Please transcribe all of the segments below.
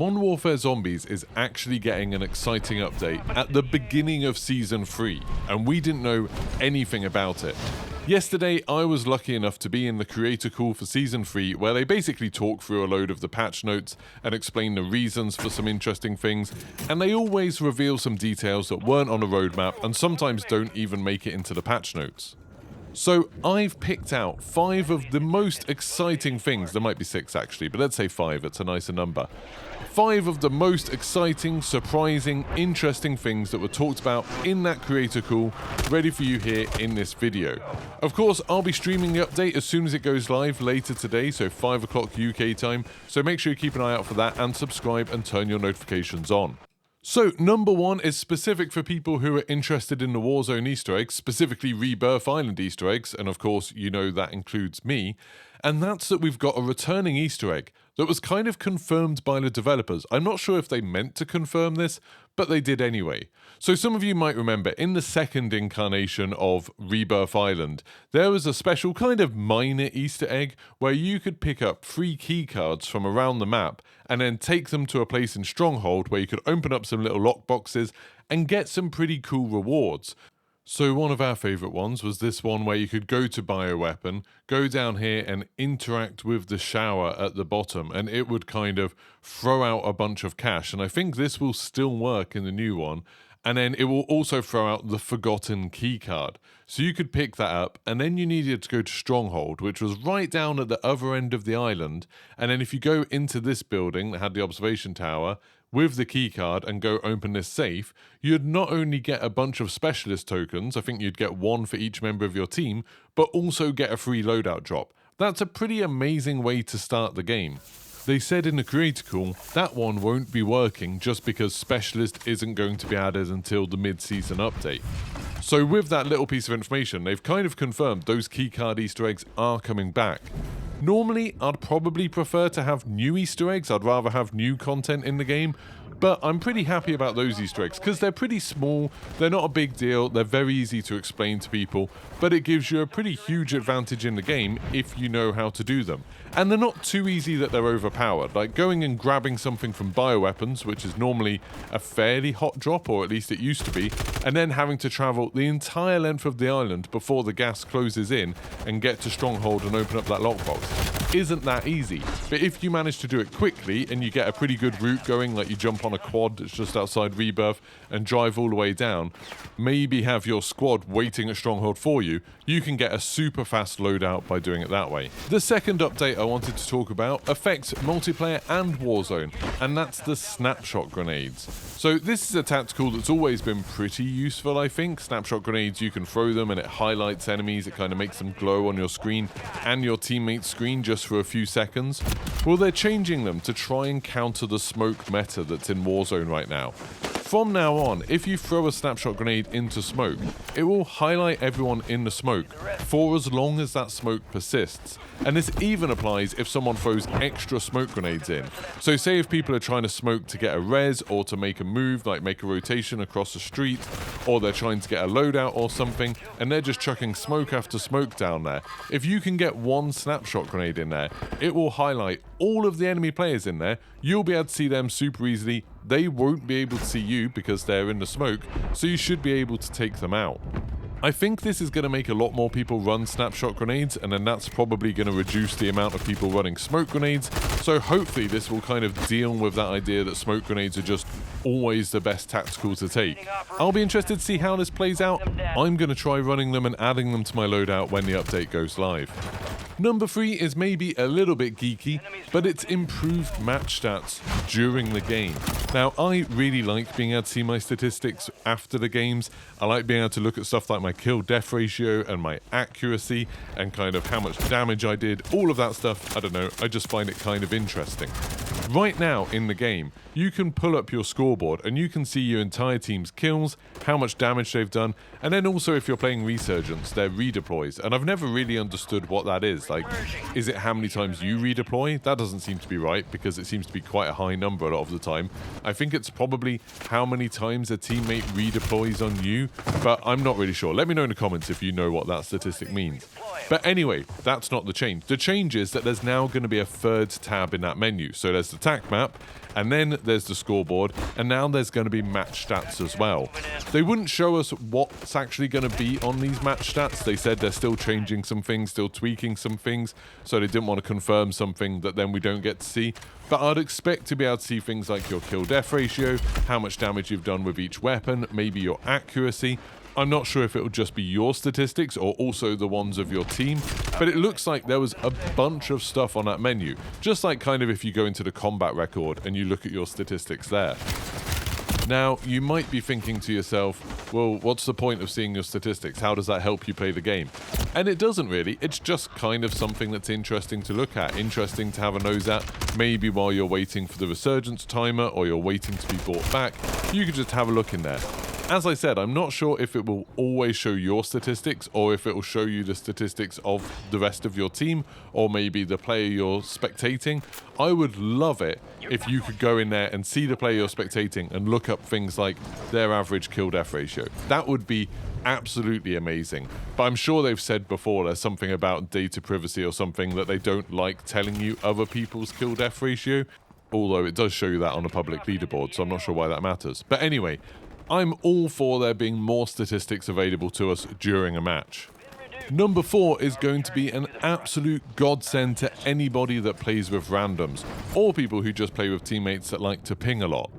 Modern Warfare Zombies is actually getting an exciting update at the beginning of Season 3, and we didn't know anything about it. Yesterday, I was lucky enough to be in the creator call for Season 3, where they basically talk through a load of the patch notes and explain the reasons for some interesting things, and they always reveal some details that weren't on the roadmap and sometimes don't even make it into the patch notes. So I've picked out 5 of the most exciting things, there might be 6 actually, but let's say 5, it's a nicer number. 5 of the most exciting, surprising, interesting things that were talked about in that creator call, ready for you here in this video. Of course, I'll be streaming the update as soon as it goes live later today, so 5 o'clock UK time, so make sure you keep an eye out for that and subscribe and turn your notifications on. So, number 1 is specific for people who are interested in the Warzone Easter eggs, specifically Rebirth Island Easter eggs, and of course, you know that includes me, and that's that we've got a returning Easter egg that was kind of confirmed by the developers. I'm not sure if they meant to confirm this, but they did anyway. So some of you might remember, in the second incarnation of Rebirth Island, there was a special kind of minor Easter egg where you could pick up 3 key cards from around the map and then take them to a place in Stronghold where you could open up some little lockboxes and get some pretty cool rewards. So one of our favourite ones was this one where you could go to buy a weapon, go down here and interact with the shower at the bottom, and it would kind of throw out a bunch of cash. And I think this will still work in the new one. And then it will also throw out the forgotten key card. So you could pick that up, and then you needed to go to Stronghold, which was right down at the other end of the island. And then if you go into this building that had the observation tower with the key card and go open this safe, you'd not only get a bunch of specialist tokens, I think you'd get 1 for each member of your team, but also get a free loadout drop. That's a pretty amazing way to start the game. They said in the creator call that one won't be working just because Specialist isn't going to be added until the mid-season update. So with that little piece of information, they've kind of confirmed those keycard Easter eggs are coming back. Normally, I'd probably prefer to have new Easter eggs, I'd rather have new content in the game, but I'm pretty happy about those Easter eggs because they're pretty small, they're not a big deal, they're very easy to explain to people, but it gives you a pretty huge advantage in the game if you know how to do them. And they're not too easy that they're overpowered, like going and grabbing something from bioweapons, which is normally a fairly hot drop, or at least it used to be, and then having to travel the entire length of the island before the gas closes in and get to Stronghold and open up that lockbox. Isn't that easy? But if you manage to do it quickly and you get a pretty good route going, like you jump on a quad that's just outside Rebirth and drive all the way down, maybe have your squad waiting at Stronghold for you, you can get a super fast loadout by doing it that way. The second update I wanted to talk about affects multiplayer and Warzone, and that's the Snapshot grenades. So this is a tactical that's always been pretty useful, I think. Snapshot grenades, you can throw them and it highlights enemies, it kind of makes them glow on your screen and your teammate's screen just for a few seconds. Well, they're changing them to try and counter the smoke meta that's in Warzone right now. From now on, if you throw a snapshot grenade into smoke, it will highlight everyone in the smoke for as long as that smoke persists. And this even applies if someone throws extra smoke grenades in. So say if people are trying to smoke to get a res or to make a move, like make a rotation across the street, or they're trying to get a loadout or something, and they're just chucking smoke after smoke down there. If you can get one snapshot grenade in there, it will highlight all of the enemy players in there. You'll be able to see them super easily. They won't be able to see you because they're in the smoke, so you should be able to take them out. I think this is going to make a lot more people run snapshot grenades, and then that's probably going to reduce the amount of people running smoke grenades, so hopefully this will kind of deal with that idea that smoke grenades are just always the best tactical to take. I'll be interested to see how this plays out. I'm going to try running them and adding them to my loadout when the update goes live. Number 3 is maybe a little bit geeky, but it's improved match stats during the game. Now, I really like being able to see my statistics after the games. I like being able to look at stuff like my kill-death ratio and my accuracy and kind of how much damage I did, all of that stuff. I don't know, I just find it kind of interesting. Right now in the game, you can pull up your scoreboard and you can see your entire team's kills, how much damage they've done, and then also if you're playing Resurgence, their redeploys. And I've never really understood what that is. Like, is it how many times you redeploy? That doesn't seem to be right because it seems to be quite a high number a lot of the time. I think it's probably how many times a teammate redeploys on you, but I'm not really sure. Let me know in the comments if you know what that statistic means. But anyway, that's not the change. The change is that there's now going to be a third tab in that menu. So there's the TAC map, and then there's the scoreboard, and now there's going to be match stats as well. They wouldn't show us what's actually going to be on these match stats. They said they're still changing some things, still tweaking some things, so they didn't want to confirm something that then we don't get to see. But I'd expect to be able to see things like your kill-death ratio, how much damage you've done with each weapon, maybe your accuracy. I'm not sure if it'll just be your statistics or also the ones of your team, but it looks like there was a bunch of stuff on that menu, just like kind of if you go into the combat record and you look at your statistics there. Now, you might be thinking to yourself, well, what's the point of seeing your statistics? How does that help you play the game? And it doesn't really. It's just kind of something that's interesting to look at, interesting to have a nose at. Maybe while you're waiting for the resurgence timer or you're waiting to be brought back, you could just have a look in there. As I said, I'm not sure if it will always show your statistics or if it will show you the statistics of the rest of your team or maybe the player you're spectating. I would love it if you could go in there and see the player you're spectating and look up things like their average kill-death ratio. That would be absolutely amazing. But I'm sure they've said before there's something about data privacy or something that they don't like telling you other people's kill-death ratio, although it does show you that on a public leaderboard, so I'm not sure why that matters. But anyway, I'm all for there being more statistics available to us during a match. Number 4 is going to be an absolute godsend to anybody that plays with randoms, or people who just play with teammates that like to ping a lot.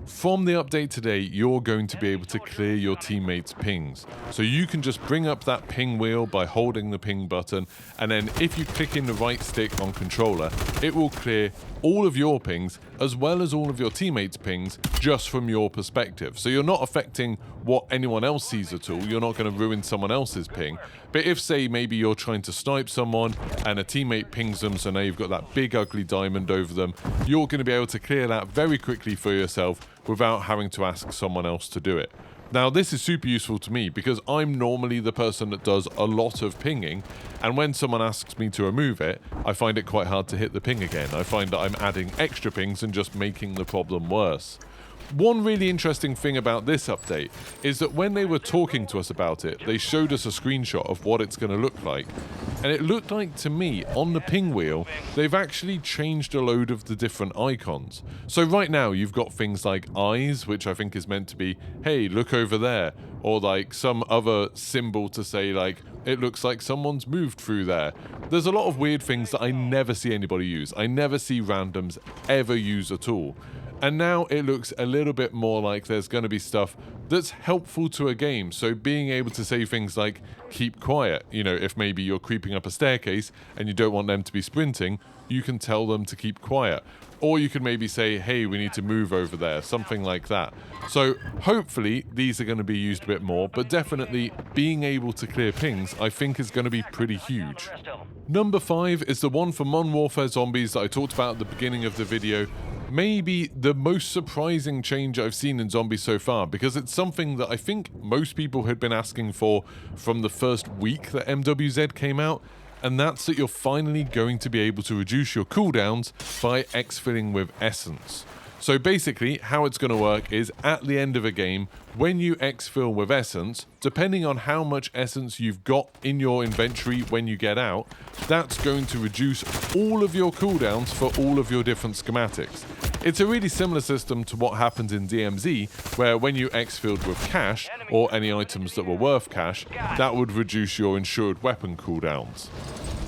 From the update today, you're going to be able to clear your teammates' pings. So you can just bring up that ping wheel by holding the ping button, and then if you click in the right stick on controller, it will clear all of your pings as well as all of your teammates' pings just from your perspective. So you're not affecting what anyone else sees at all. You're not going to ruin someone else's ping. But if, say, maybe you're trying to snipe someone and a teammate pings them, so now you've got that big ugly diamond over them, you're going to be able to clear that very quickly for yourself without having to ask someone else to do it. Now, this is super useful to me because I'm normally the person that does a lot of pinging, and when someone asks me to remove it, I find it quite hard to hit the ping again. I find that I'm adding extra pings and just making the problem worse. One really interesting thing about this update is that when they were talking to us about it, they showed us a screenshot of what it's going to look like. And it looked like to me, on the ping wheel, they've actually changed a load of the different icons. So right now you've got things like eyes, which I think is meant to be, hey, look over there. Or like some other symbol to say like, it looks like someone's moved through there. There's a lot of weird things that I never see anybody use. I never see randoms ever use at all. And now it looks a little bit more like there's going to be stuff that's helpful to a game. So being able to say things like, keep quiet, you know, if maybe you're creeping up a staircase and you don't want them to be sprinting, you can tell them to keep quiet. Or you can maybe say, hey, we need to move over there, something like that. So hopefully these are going to be used a bit more, but definitely being able to clear pings, I think is going to be pretty huge. Number 5 is the one for Modern Warfare Zombies that I talked about at the beginning of the video. Maybe the most surprising change I've seen in Zombies so far, because it's something that I think most people had been asking for from the first week that MWZ came out, and that's that you're finally going to be able to reduce your cooldowns by exfilling with Essence. So basically, how it's going to work is at the end of a game, when you exfil with Essence, depending on how much Essence you've got in your inventory when you get out, that's going to reduce all of your cooldowns for all of your different schematics. It's a really similar system to what happened in DMZ, where when you exfilled with cash, or any items that were worth cash, that would reduce your insured weapon cooldowns.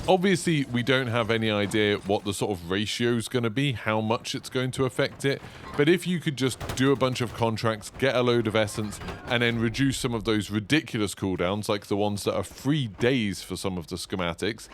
Obviously, we don't have any idea what the sort of ratio is going to be, how much it's going to affect it, but if you could just do a bunch of contracts, get a load of Essence, and then reduce some of those ridiculous cooldowns, like the ones that are 3 days for some of the schematics,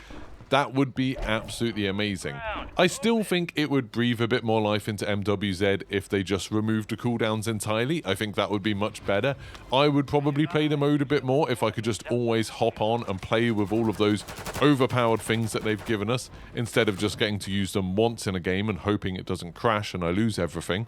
that would be absolutely amazing. I still think it would breathe a bit more life into MWZ if they just removed the cooldowns entirely. I think that would be much better. I would probably play the mode a bit more if I could just always hop on and play with all of those overpowered things that they've given us, instead of just getting to use them once in a game and hoping it doesn't crash and I lose everything.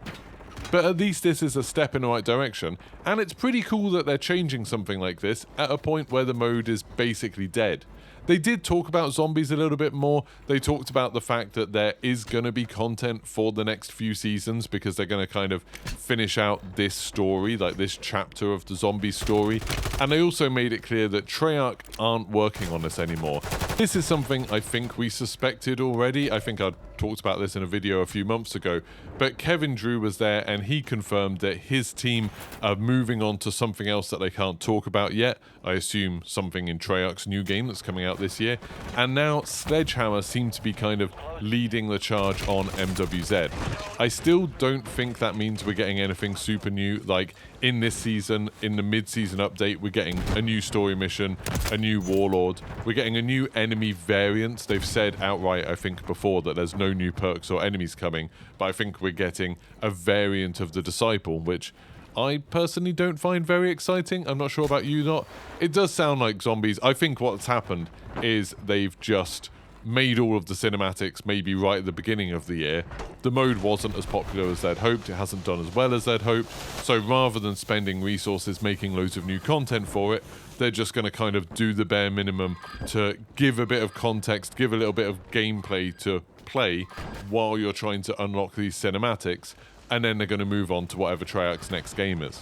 But at least this is a step in the right direction, and it's pretty cool that they're changing something like this at a point where the mode is basically dead. They did talk about zombies a little bit more. They talked about the fact that there is going to be content for the next few seasons because they're going to kind of finish out this story, like this chapter of the zombie story. And they also made it clear that Treyarch aren't working on this anymore. This is something I think we suspected already. I think I talked about this in a video a few months ago, but Kevin Drew was there and he confirmed that his team are moving on to something else that they can't talk about yet. I assume something in Treyarch's new game that's coming out this year. And now Sledgehammer seem to be kind of leading the charge on MWZ. I still don't think that means we're getting anything super new. Like in this season, in the mid-season update, we're getting a new story mission, a new warlord, we're getting a new enemy variant. They've said outright, I think before, that there's no new perks or enemies coming, but I think we're getting a variant of the Disciple, which I personally don't find very exciting. I'm not sure about you lot. It does sound like zombies. I think what's happened is they've just made all of the cinematics maybe right at the beginning of the year. The mode wasn't as popular as they'd hoped. It hasn't done as well as they'd hoped. So rather than spending resources making loads of new content for it, they're just going to kind of do the bare minimum to give a bit of context, give a little bit of gameplay to play while you're trying to unlock these cinematics, and then they're going to move on to whatever Treyarch's next game is.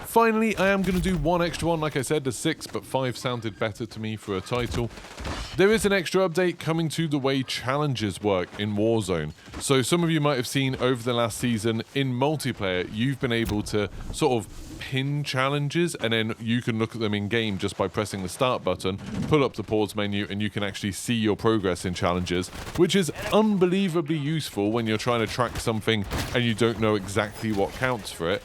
Finally, I am going to do one extra one. Like I said, there's 6, but 5 sounded better to me for a title. There is an extra update coming to the way challenges work in Warzone. So some of you might have seen over the last season in multiplayer, you've been able to sort of pin challenges, and then you can look at them in game just by pressing the start button, pull up the pause menu, and you can actually see your progress in challenges, which is unbelievably useful when you're trying to track something and you don't know exactly what counts for it.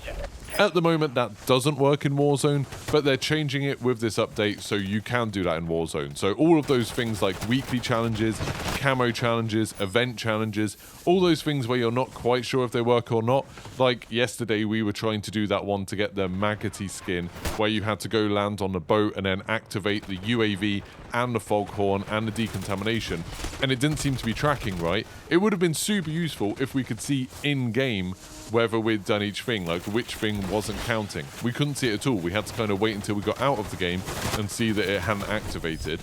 At the moment, that doesn't work in Warzone, but they're changing it with this update so you can do that in Warzone. So all of those things like weekly challenges, camo challenges, event challenges, all those things where you're not quite sure if they work or not. Like yesterday, we were trying to do that one to get the Maggoty skin, where you had to go land on the boat and then activate the UAV and the foghorn and the decontamination, and it didn't seem to be tracking right. It would have been super useful if we could see in-game whether we'd done each thing, like which thing wasn't counting. We couldn't see it at all. We had to kind of wait until we got out of the game and see that it hadn't activated.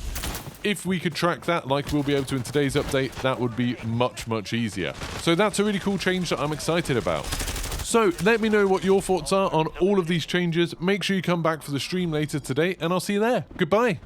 If we could track that like we'll be able to in today's update, that would be much, much easier. So that's a really cool change that I'm excited about. So let me know what your thoughts are on all of these changes. Make sure you come back for the stream later today, and I'll see you there. Goodbye.